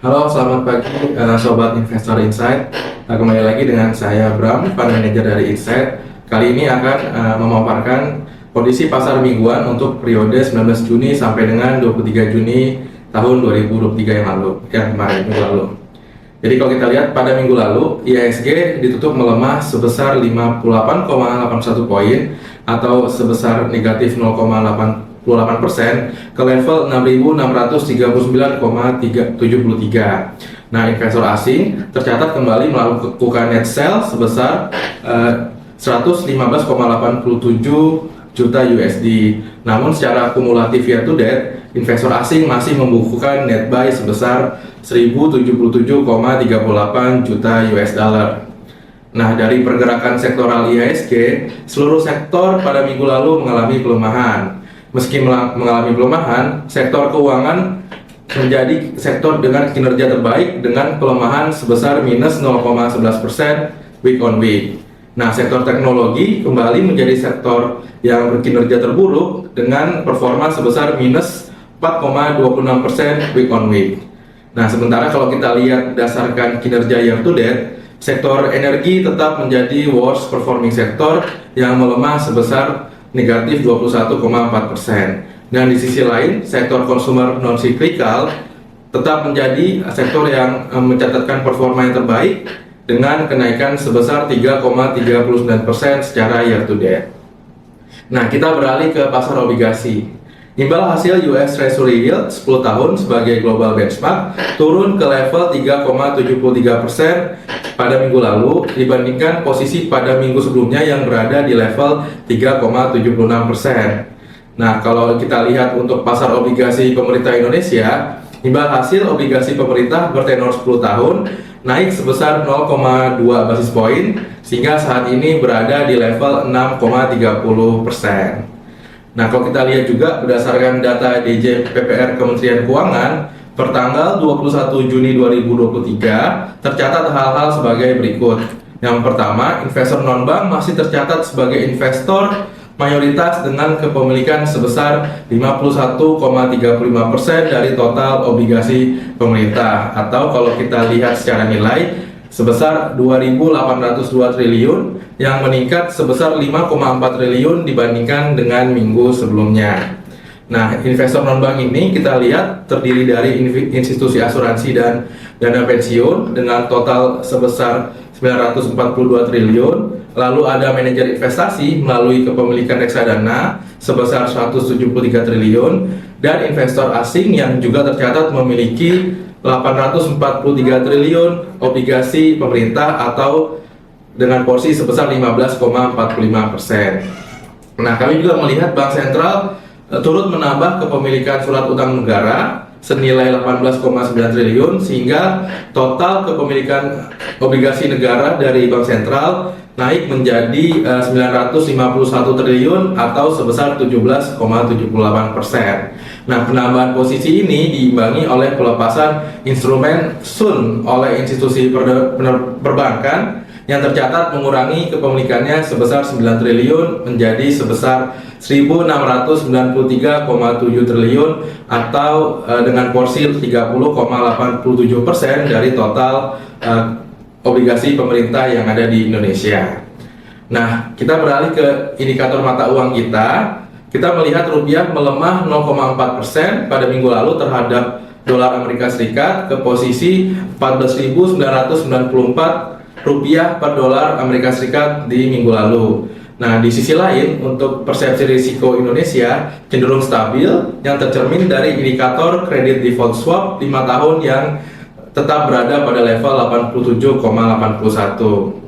Halo, selamat pagi Sobat Investor Insight. Kembali lagi dengan saya Bram, Fund Manager dari Insight. Kali ini akan memaparkan kondisi pasar mingguan untuk periode 19 Juni sampai dengan 23 Juni tahun 2023 yang minggu lalu. Jadi kalau kita lihat pada minggu lalu, IHSG ditutup melemah sebesar 58,81 poin atau sebesar negatif 0,8% ke level 6.639,73. Nah, investor asing tercatat kembali melakukan net sell sebesar 115,87 juta USD. Namun secara kumulatif year to date, investor asing masih membukukan net buy sebesar 1077,38 juta US dollar. Nah, dari pergerakan sektoral IHSG, seluruh sektor pada minggu lalu mengalami pelemahan. Meski mengalami pelemahan, sektor keuangan menjadi sektor dengan kinerja terbaik dengan pelemahan sebesar minus 0,11% week on week. Nah, sektor teknologi kembali menjadi sektor yang berkinerja terburuk dengan performa sebesar minus 4,26% week on week. Nah, sementara kalau kita lihat berdasarkan kinerja year to date, sektor energi tetap menjadi worst performing sektor yang melemah sebesar negatif 21,4%. Dan di sisi lain, sektor consumer non-cyclical tetap menjadi sektor yang mencatatkan performa yang terbaik dengan kenaikan sebesar 3,39% secara year to date. Nah, kita beralih ke pasar obligasi. Imbal hasil US Treasury Yield 10 tahun sebagai global benchmark turun ke level 3,73% pada minggu lalu dibandingkan posisi pada minggu sebelumnya yang berada di level 3,76%. Nah, kalau kita lihat untuk pasar obligasi pemerintah Indonesia, imbal hasil obligasi pemerintah bertenor 10 tahun naik sebesar 0,2 basis poin sehingga saat ini berada di level 6,30%. Nah, kalau kita lihat juga berdasarkan data DJ PPR Kementerian Keuangan per tanggal 21 Juni 2023 tercatat hal-hal sebagai berikut. Yang pertama, investor non-bank masih tercatat sebagai investor mayoritas dengan kepemilikan sebesar 51,35% dari total obligasi pemerintah, atau kalau kita lihat secara nilai sebesar 2.802 triliun yang meningkat sebesar 5,4 triliun dibandingkan dengan minggu sebelumnya. Nah, investor non-bank ini kita lihat terdiri dari institusi asuransi dan dana pensiun dengan total sebesar 942 triliun, lalu ada manajer investasi melalui kepemilikan reksadana sebesar 173 triliun, dan investor asing yang juga tercatat memiliki 843 triliun obligasi pemerintah atau dengan porsi sebesar 15,45%. Nah, kami juga melihat Bank Sentral turut menambah kepemilikan surat utang negara senilai 18,9 triliun sehingga total kepemilikan obligasi negara dari Bank Sentral naik menjadi 951 triliun atau sebesar 17,78%. Nah, penambahan posisi ini diimbangi oleh pelepasan instrumen SUN oleh institusi perbankan yang tercatat mengurangi kepemilikannya sebesar 9 triliun menjadi sebesar 1.693,7 triliun atau dengan porsi 30,87% dari total obligasi pemerintah yang ada di Indonesia. Nah, kita beralih ke indikator mata uang kita. Kita melihat rupiah melemah 0,4% pada minggu lalu terhadap dolar Amerika Serikat ke posisi 14.994 rupiah per dolar Amerika Serikat di minggu lalu. Nah, di sisi lain, untuk persepsi risiko Indonesia cenderung stabil yang tercermin dari indikator kredit default swap 5 tahun yang tetap berada pada level 87,81.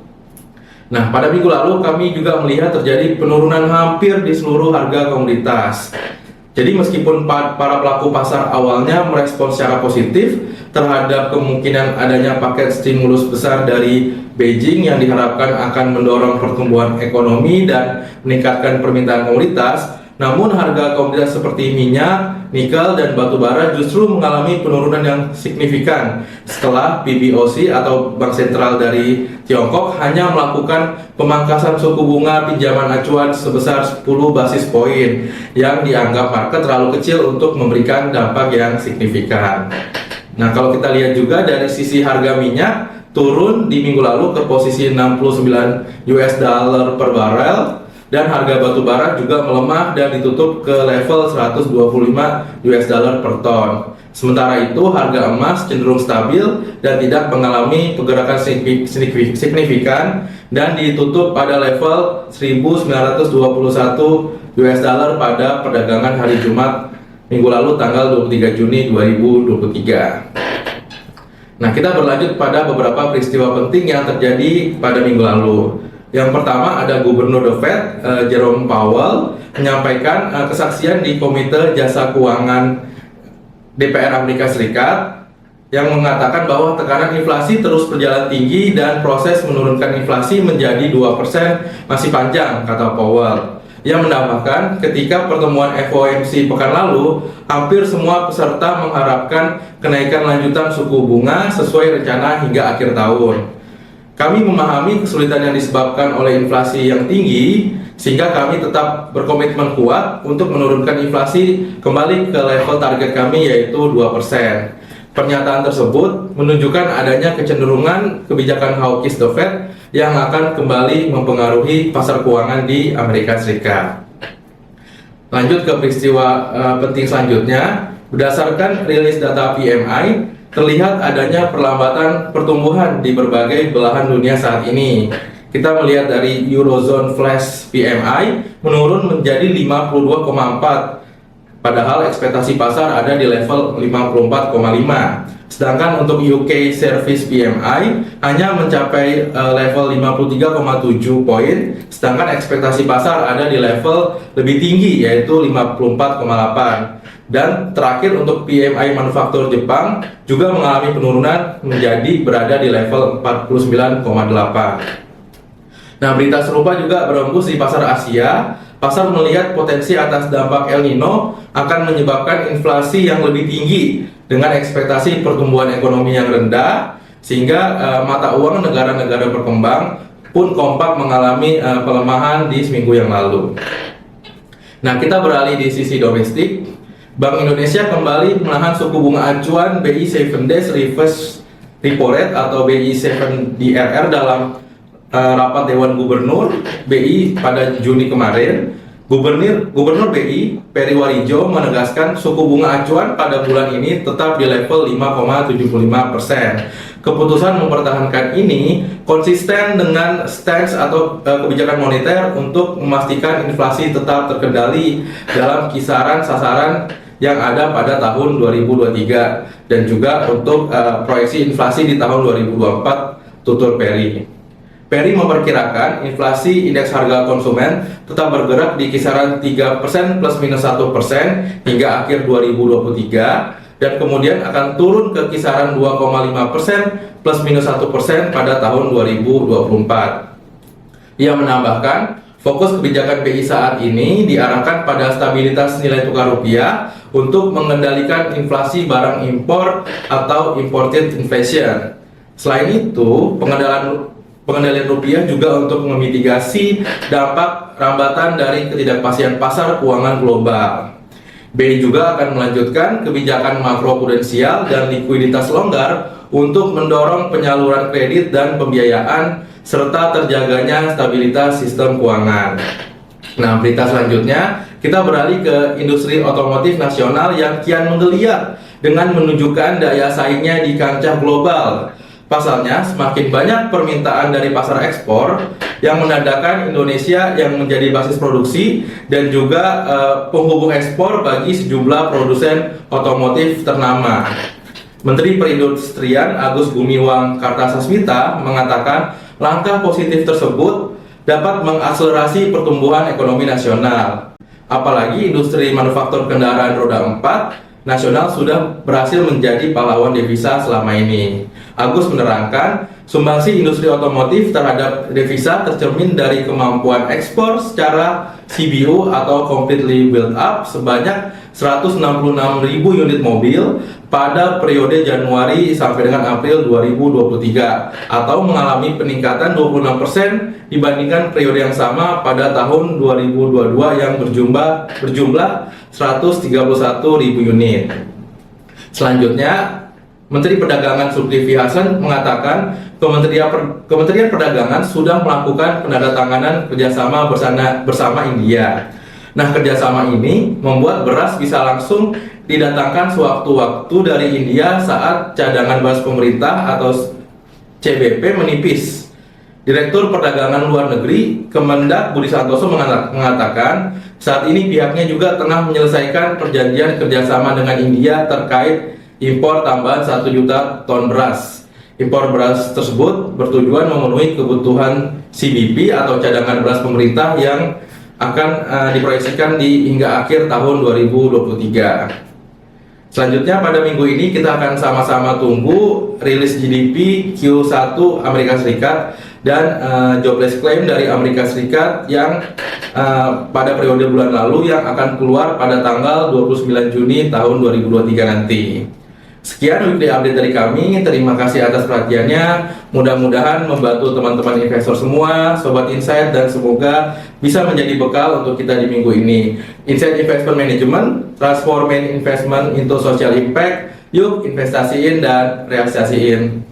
Nah, pada minggu lalu kami juga melihat terjadi penurunan hampir di seluruh harga komoditas. Jadi meskipun para pelaku pasar awalnya merespon secara positif terhadap kemungkinan adanya paket stimulus besar dari Beijing yang diharapkan akan mendorong pertumbuhan ekonomi dan meningkatkan permintaan komoditas, namun harga komoditas seperti minyak, nikel, dan batu bara justru mengalami penurunan yang signifikan setelah PBOC atau Bank Sentral dari Tiongkok hanya melakukan pemangkasan suku bunga pinjaman acuan sebesar 10 basis poin yang dianggap market terlalu kecil untuk memberikan dampak yang signifikan. Nah, kalau kita lihat juga dari sisi harga minyak turun di minggu lalu ke posisi 69 US dollar per barel, dan harga batu bara juga melemah dan ditutup ke level 125 US dollar per ton. Sementara itu harga emas cenderung stabil dan tidak mengalami pergerakan signifikan dan ditutup pada level 1921 US dollar pada perdagangan hari Jumat minggu lalu tanggal 23 Juni 2023. Nah, kita berlanjut pada beberapa peristiwa penting yang terjadi pada minggu lalu. Yang pertama ada Gubernur The Fed, Jerome Powell, menyampaikan kesaksian di Komite Jasa Keuangan DPR Amerika Serikat yang mengatakan bahwa tekanan inflasi terus berjalan tinggi dan proses menurunkan inflasi menjadi 2% masih panjang, kata Powell. Ia menambahkan, ketika pertemuan FOMC pekan lalu, hampir semua peserta mengharapkan kenaikan lanjutan suku bunga sesuai rencana hingga akhir tahun. Kami memahami kesulitan yang disebabkan oleh inflasi yang tinggi, sehingga kami tetap berkomitmen kuat untuk menurunkan inflasi kembali ke level target kami, yaitu 2%. Pernyataan tersebut menunjukkan adanya kecenderungan kebijakan hawkish The Fed yang akan kembali mempengaruhi pasar keuangan di Amerika Serikat. Lanjut ke peristiwa penting selanjutnya. Berdasarkan rilis data PMI, terlihat adanya perlambatan pertumbuhan di berbagai belahan dunia saat ini. Kita melihat dari Eurozone Flash PMI menurun menjadi 52,4, padahal ekspektasi pasar ada di level 54,5. Sedangkan untuk UK Service PMI hanya mencapai level 53,7 poin, sedangkan ekspektasi pasar ada di level lebih tinggi, yaitu 54,8. Dan terakhir untuk PMI manufaktur Jepang juga mengalami penurunan menjadi berada di level 49,8. Nah, berita serupa juga berembus di pasar Asia. Pasar melihat potensi atas dampak El Nino akan menyebabkan inflasi yang lebih tinggi dengan ekspektasi pertumbuhan ekonomi yang rendah, sehingga mata uang negara-negara berkembang pun kompak mengalami pelemahan di seminggu yang lalu. Nah, kita beralih di sisi domestik. Bank Indonesia kembali menahan suku bunga acuan BI 7 Days Reverse Repo Rate atau BI 7 DRR dalam rapat Dewan Gubernur BI pada Juni kemarin. Gubernur BI Peri Warjio menegaskan suku bunga acuan pada bulan ini tetap di level 5,75%. Keputusan mempertahankan ini konsisten dengan stance atau kebijakan moneter untuk memastikan inflasi tetap terkendali dalam kisaran sasaran yang ada pada tahun 2023 dan juga untuk proyeksi inflasi di tahun 2024, tutur Peri. Peri memperkirakan inflasi indeks harga konsumen tetap bergerak di kisaran 3% plus minus 1% hingga akhir 2023 dan kemudian akan turun ke kisaran 2,5% plus minus 1% pada tahun 2024. Ia menambahkan, fokus kebijakan BI saat ini diarahkan pada stabilitas nilai tukar rupiah untuk mengendalikan inflasi barang impor atau imported inflation. Selain itu, pengendalian rupiah juga untuk memitigasi dampak rambatan dari ketidakpastian pasar keuangan global. BI juga akan melanjutkan kebijakan makroprudensial dan likuiditas longgar untuk mendorong penyaluran kredit dan pembiayaan serta terjaganya stabilitas sistem keuangan. Nah, berita selanjutnya kita beralih ke industri otomotif nasional yang kian menggeliat dengan menunjukkan daya saingnya di kancah global. Pasalnya, semakin banyak permintaan dari pasar ekspor yang menandakan Indonesia yang menjadi basis produksi dan juga penghubung ekspor bagi sejumlah produsen otomotif ternama. Menteri Perindustrian Agus Gumiwang Kartasasmita mengatakan langkah positif tersebut dapat mengakselerasi pertumbuhan ekonomi nasional. Apalagi industri manufaktur kendaraan roda 4 nasional sudah berhasil menjadi pahlawan devisa selama ini. Agus menerangkan, sumbangsi industri otomotif terhadap devisa tercermin dari kemampuan ekspor secara CBU atau completely built up sebanyak 166.000 unit mobil pada periode Januari sampai dengan April 2023 atau mengalami peningkatan 26% dibandingkan periode yang sama pada tahun 2022 yang berjumlah 131.000 unit. Selanjutnya, Menteri Perdagangan Zulkifli Hasan mengatakan Kementerian Perdagangan sudah melakukan penandatanganan kerjasama bersama India. Nah, kerjasama ini membuat beras bisa langsung didatangkan sewaktu-waktu dari India saat cadangan beras pemerintah atau CBP menipis. Direktur Perdagangan Luar Negeri Kemendak Budi Santoso mengatakan saat ini pihaknya juga tengah menyelesaikan perjanjian kerjasama dengan India terkait impor tambahan 1 juta ton beras. Impor beras tersebut bertujuan memenuhi kebutuhan CBP atau cadangan beras pemerintah yang akan diproyeksikan hingga akhir tahun 2023. Selanjutnya pada minggu ini kita akan sama-sama tunggu rilis GDP Q1 Amerika Serikat dan jobless claim dari Amerika Serikat yang pada periode bulan lalu yang akan keluar pada tanggal 29 Juni tahun 2023 nanti. Sekian weekly update dari kami, terima kasih atas perhatiannya. Mudah-mudahan membantu teman-teman investor semua, Sobat Insight, dan semoga bisa menjadi bekal untuk kita di minggu ini. Insight Investment Management, transforming investment into social impact. Yuk investasiin dan realisasiin.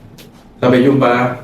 Sampai jumpa.